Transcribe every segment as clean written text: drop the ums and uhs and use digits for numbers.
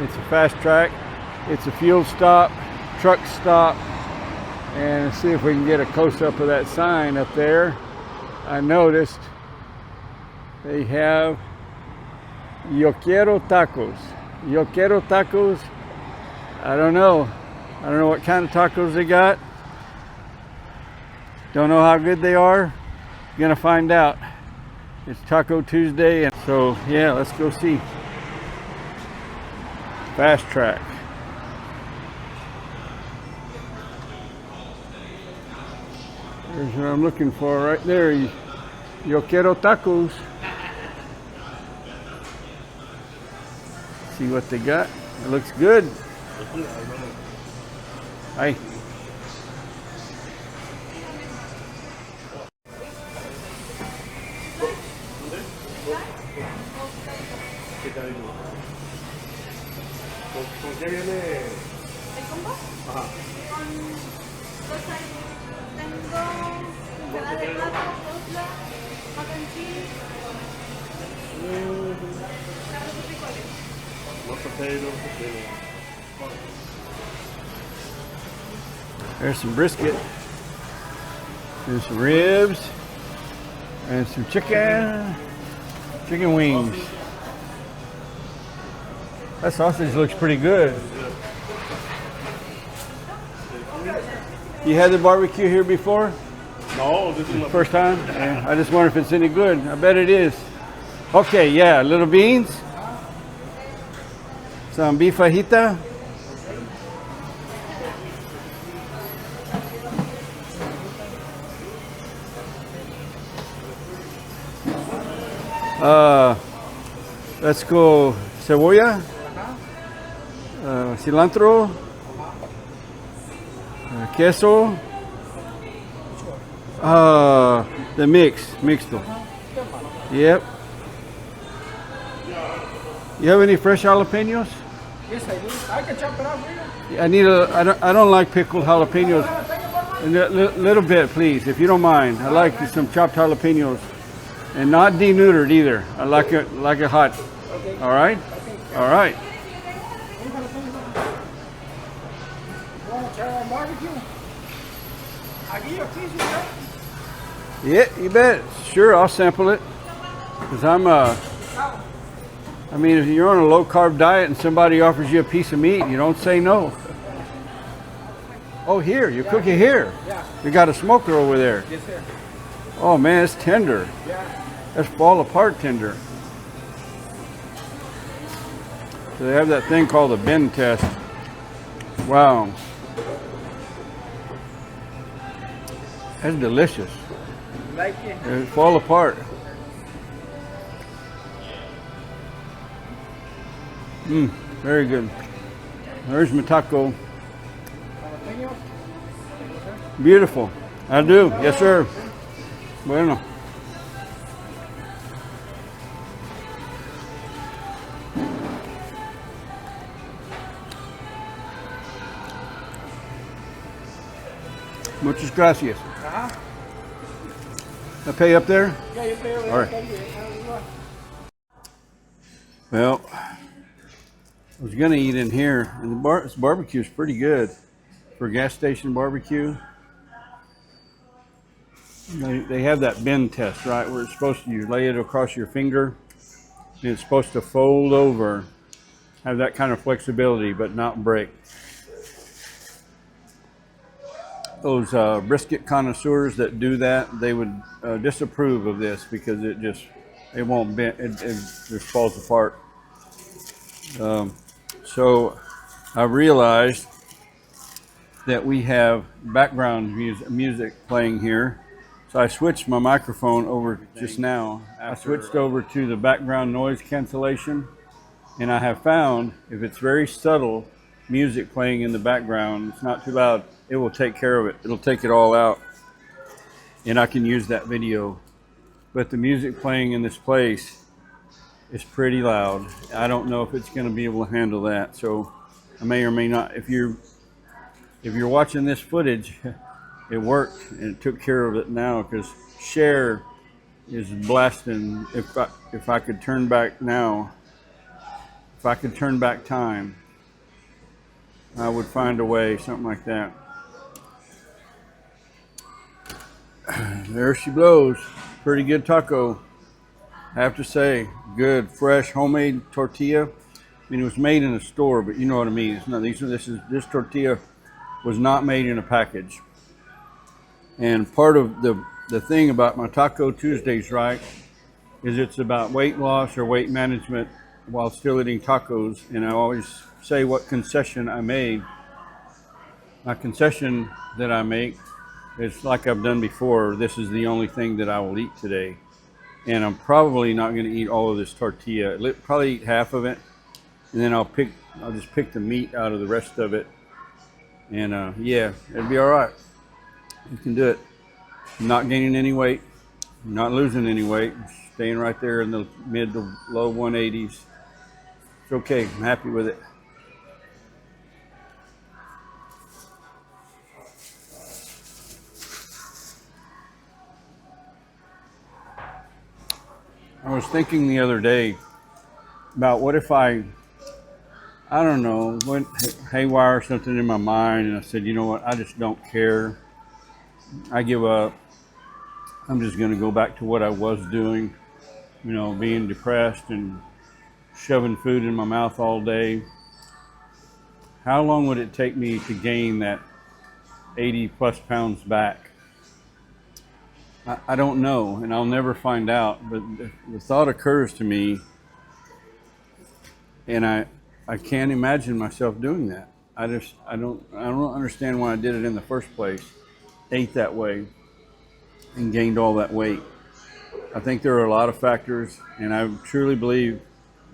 It's a fast track. It's a fuel stop, truck stop. And let's see if we can get a close-up of that sign up there. I noticed they have Yo quiero tacos. Yo quiero tacos. I don't know what kind of tacos they got. Don't know how good they are. Gonna find out. It's Taco Tuesday, and so yeah, let's go see. Fast track. There's what I'm looking for right there. Yo quiero tacos. See what they got. It looks good. Hi. ¿Con qué viene? ¿El combo? Ajá. Con dos tengo ensalada de pato, cosla, mac and cheese, arroz y frijoles. Los potatoes. There's some brisket. There's some ribs. And some chicken wings. That sausage looks pretty good. You had the barbecue here before? No, this is my First time? Yeah. I just wonder if it's any good. I bet it is. Okay, yeah, little beans. Some beef fajita. Let's go cebolla, cilantro, queso, the mixto. Yep. You have any fresh jalapenos? Yes, I do. I can chop it up for you. I don't like pickled jalapenos. A little bit, please, if you don't mind. I like some chopped jalapenos. And not denatured either. I like it hot. Okay. All right? All right. You want to try our barbecue? I'll give you a piece of that. Yeah, you bet. Sure, I'll sample it. Because I mean, if you're on a low carb diet and somebody offers you a piece of meat, you don't say no. Oh, here, you cook it here. Yeah. You got a smoker over there. Yes, sir. Oh man, it's tender. Yeah. That's fall apart tender. So they have that thing called the bend test. Wow. That's delicious. Like it? It fall apart. Very good. There's my taco. Jalapeno? Beautiful. I do. Yes, sir. Bueno. Muchas gracias. Uh-huh. I pay up there? Yeah, you pay over All right. there. Well, I was gonna eat in here, and this barbecue is pretty good for a gas station barbecue. They have that bend test, right, where it's supposed to, you lay it across your finger, and it's supposed to fold over, have that kind of flexibility, but not break. Those brisket connoisseurs that do that, they would disapprove of this because it won't bend, it just falls apart. So I realized that we have background music playing here. So I switched my microphone over just now. I switched over to the background noise cancellation, and I have found if it's very subtle music playing in the background, it's not too loud, it will take care of it. It'll take it all out, and I can use that video. But the music playing in this place is pretty loud. I don't know if it's going to be able to handle that, so I may or may not. If you're watching this footage, it worked and it took care of it now, because Share is blasting. If I could turn back now, if I could turn back time, I would find a way, something like that. There she blows. Pretty good taco. I have to say, good, fresh, homemade tortilla. I mean, it was made in a store, but you know what I mean. It's not, this tortilla was not made in a package. And part of the thing about my Taco Tuesdays, right, is it's about weight loss or weight management while still eating tacos. And I always say what concession I made. My concession that I make is like I've done before. This is the only thing that I will eat today. And I'm probably not going to eat all of this tortilla. I'll probably eat half of it. And then I'll just pick the meat out of the rest of it. And yeah, it'll be all right. You can do it. I'm not gaining any weight. I'm not losing any weight. I'm staying right there in the mid to low 180s. It's okay. I'm happy with it. I was thinking the other day about what if I don't know, went haywire or something in my mind, and I said, you know what, I just don't care. I give up. I'm just going to go back to what I was doing, you know, being depressed and shoving food in my mouth all day. How long would it take me to gain that 80 plus pounds back? I don't know, and I'll never find out, but the thought occurs to me, and I can't imagine myself doing that. I don't understand why I did it in the first place. Ate that way and gained all that weight. I think there are a lot of factors, and I truly believe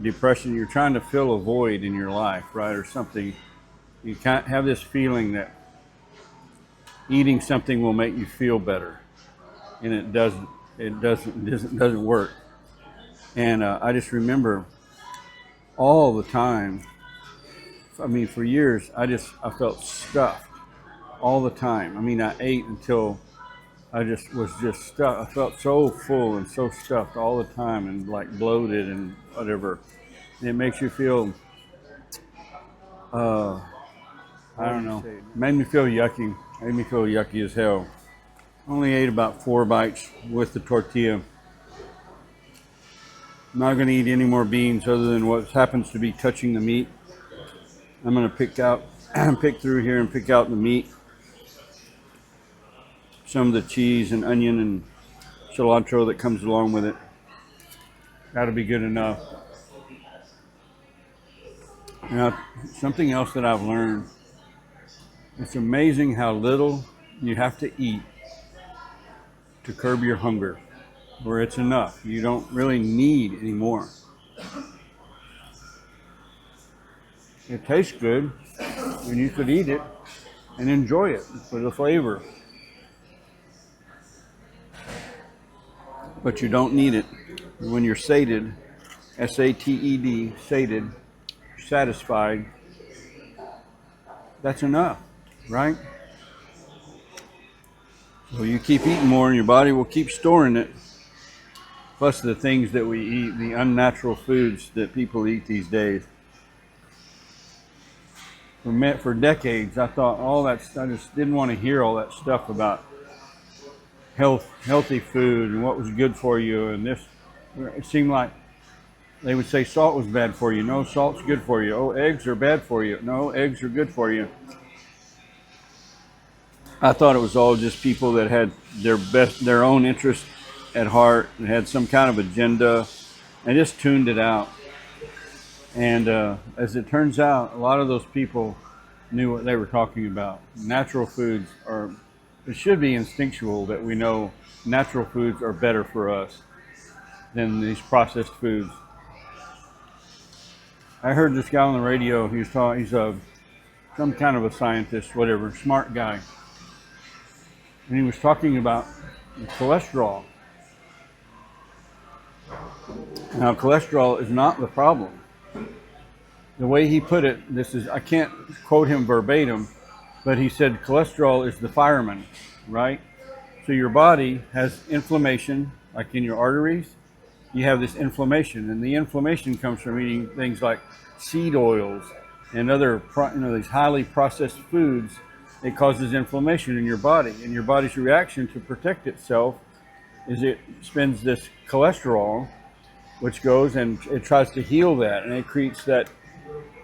depression, you're trying to fill a void in your life, right, or something. You can't have this feeling that eating something will make you feel better, and it doesn't work. And I just remember all the time, I mean, for years, I felt stuffed all the time. I mean, I ate until I was just stuffed. I felt so full and so stuffed all the time, and like bloated and whatever. And it makes you feel, I don't know, made me feel yucky. Made me feel yucky as hell. Only ate about 4 bites with the tortilla. I'm not going to eat any more beans other than what happens to be touching the meat. I'm going to pick through here and pick out the meat. Some of the cheese and onion and cilantro that comes along with it. That'll be good enough. Now, something else that I've learned, it's amazing how little you have to eat to curb your hunger, where it's enough. You don't really need any more. It tastes good, and you could eat it and enjoy it for the flavor. But you don't need it. When you're sated, S-A-T-E-D, sated, satisfied, that's enough, right? So you keep eating more and your body will keep storing it. Plus the things that we eat, the unnatural foods that people eat these days. For decades, I thought I just didn't want to hear all that stuff about healthy food and what was good for you. And this, it seemed like they would say salt was bad for you. No, salt's good for you. Oh, eggs are bad for you. No, eggs are good for you. I thought it was all just people that had their own interest at heart and had some kind of agenda, and just tuned it out. And as it turns out, a lot of those people knew what they were talking about. Natural foods it should be instinctual that we know natural foods are better for us than these processed foods. I heard this guy on the radio, he's some kind of a scientist, whatever, smart guy. And he was talking about cholesterol. Now, cholesterol is not the problem. The way he put it, I can't quote him verbatim, but he said cholesterol is the fireman, right? So your body has inflammation, like in your arteries, you have this inflammation, and the inflammation comes from eating things like seed oils and other, these highly processed foods. It causes inflammation in your body, and your body's reaction to protect itself is it spends this cholesterol, which goes and it tries to heal that, and it creates that,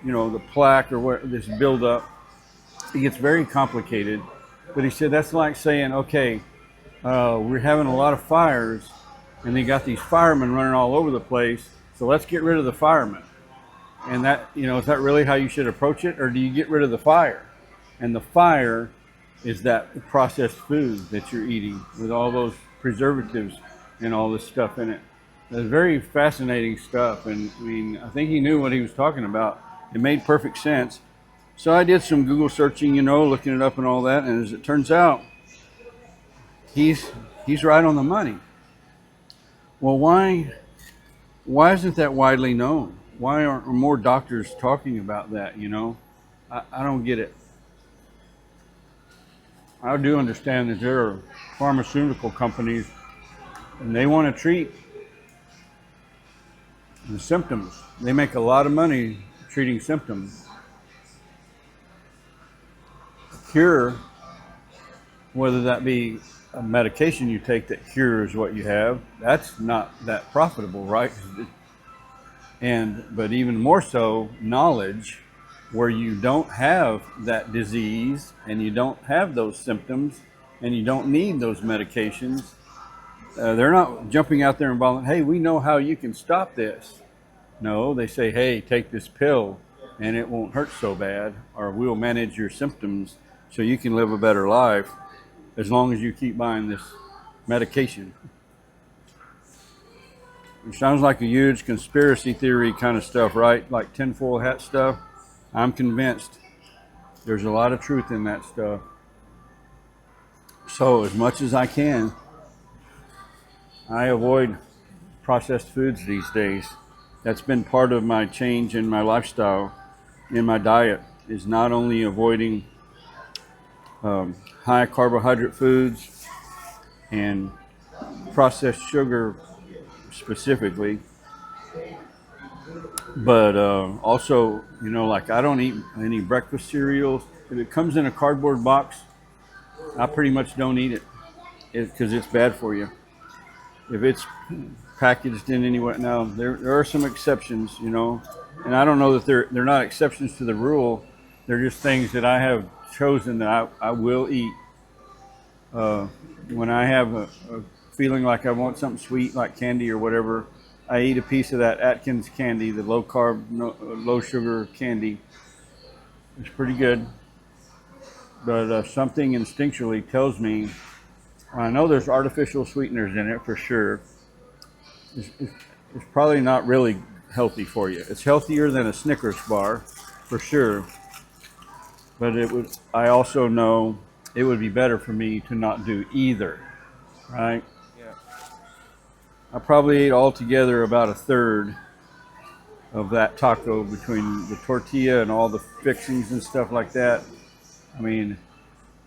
the plaque or this buildup. It gets very complicated. But he said that's like saying, okay, we're having a lot of fires, and they got these firemen running all over the place, so let's get rid of the firemen. And that, is that really how you should approach it, or do you get rid of the fire? And the fire is that processed food that you're eating with all those preservatives and all this stuff in it. It's very fascinating stuff, and I think he knew what he was talking about. It made perfect sense. So I did some Google searching, looking it up and all that, and as it turns out, he's right on the money. Well, why isn't that widely known? Why aren't more doctors talking about that, I don't get it. I do understand that there are pharmaceutical companies, and they want to treat the symptoms. They make a lot of money treating symptoms. Cure, whether that be a medication you take that cures what you have, that's not that profitable, right? But even more so, knowledge, where you don't have that disease and you don't have those symptoms and you don't need those medications. They're not jumping out there and saying, hey, we know how you can stop this. No, they say, hey, take this pill and it won't hurt so bad, or we'll manage your symptoms so you can live a better life as long as you keep buying this medication. It sounds like a huge conspiracy theory kind of stuff, right? Like tinfoil hat stuff. I'm convinced there's a lot of truth in that stuff. So as much as I can, I avoid processed foods these days. That's been part of my change in my lifestyle, in my diet, is not only avoiding high carbohydrate foods and processed sugar specifically, but also, like I don't eat any breakfast cereals. If it comes in a cardboard box, I pretty much don't eat it because it's bad for you. If it's packaged in any way, now there are some exceptions, and I don't know that they're not exceptions to the rule. They're just things that I have chosen that I will eat. When I have a feeling like I want something sweet, like candy or whatever, I eat a piece of that Atkins candy, the low carb, low sugar candy. It's pretty good, but something instinctually tells me, I know there's artificial sweeteners in it for sure. It's probably not really healthy for you. It's healthier than a Snickers bar, for sure. But I also know it would be better for me to not do either, right? Yeah. I probably ate altogether about a third of that taco between the tortilla and all the fixings and stuff like that. I mean,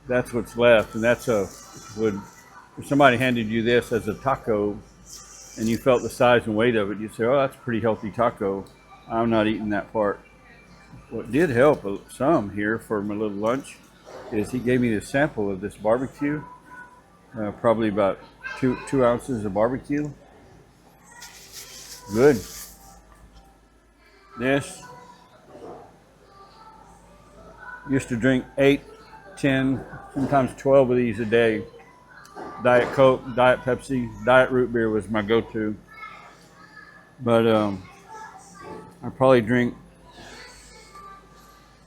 that's what's left, and if somebody handed you this as a taco and you felt the size and weight of it, you'd say, oh, that's a pretty healthy taco. I'm not eating that part. What did help some here for my little lunch is he gave me the sample of this barbecue, probably about two ounces of barbecue. Good. This, used to drink 8, 10, sometimes 12 of these a day. Diet Coke, Diet Pepsi, Diet Root Beer was my go-to. But I probably drink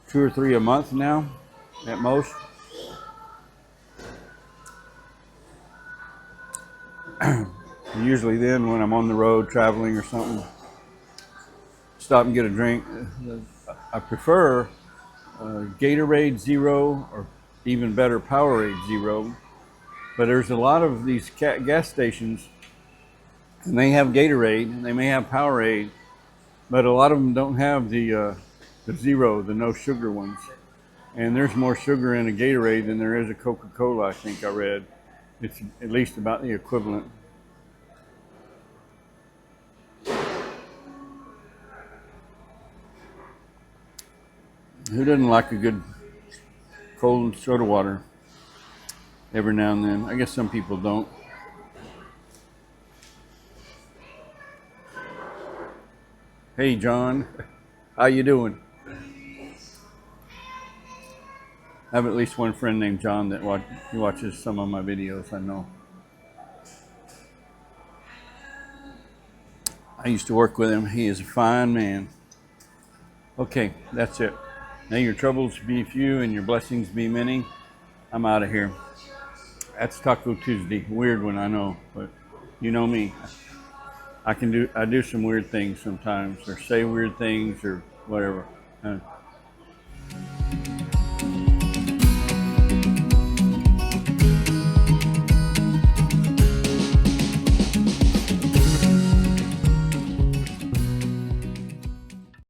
2 or 3 a month now, at most. Usually then when I'm on the road traveling or something, stop and get a drink. I prefer Gatorade Zero, or even better, Powerade Zero. But there's a lot of these gas stations, and they have Gatorade, and they may have Powerade, but a lot of them don't have the Zero, the no sugar ones. And there's more sugar in a Gatorade than there is a Coca-Cola, I think I read. It's at least about the equivalent. Who doesn't like a good cold soda water every now and then? I guess some people don't. Hey, John. How you doing? I have at least one friend named John that watches some of my videos, I know. I used to work with him. He is a fine man. Okay, that's it. May your troubles be few and your blessings be many. I'm out of here. That's Taco Tuesday. Weird one, I know, but you know me. I do some weird things sometimes, or say weird things, or whatever.